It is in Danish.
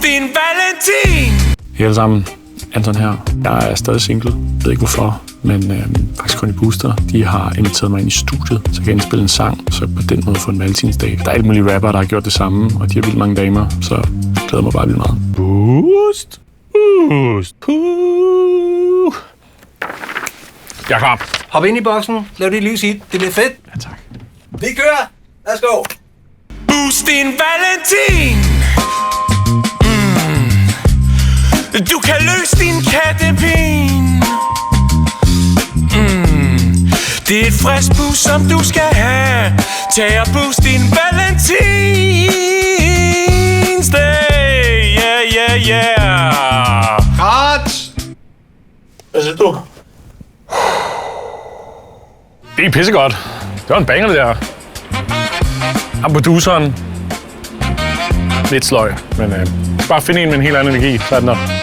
din Valentin! Hej alle sammen. Anton her. Jeg er stadig single. Jeg ved ikke hvorfor, men faktisk kun i Booster. De har inviteret mig ind i studiet, så jeg kan indspille en sang, så på den måde få en valentinsdag. Der er alle mulige rappere, der har gjort det samme, og de har vildt mange damer, så jeg glæder mig bare vildt meget. Boost! Boost! Jeg er klar. Hop ind i boksen, lav dit livs hit. Det bliver fedt. Ja, tak. Vi kører. Lad os gå. Boost din Valentin! Du kan løse din kattepin. Det er et frisk boost, som du skal have. Tag og boost din Valentinsdag. Yeah. Cut! Hvad siger du? Det er pissegodt. Det var en banger, det der. Ham produceren. Lidt sløj, men bare finde en med en helt anden energi, så er den der.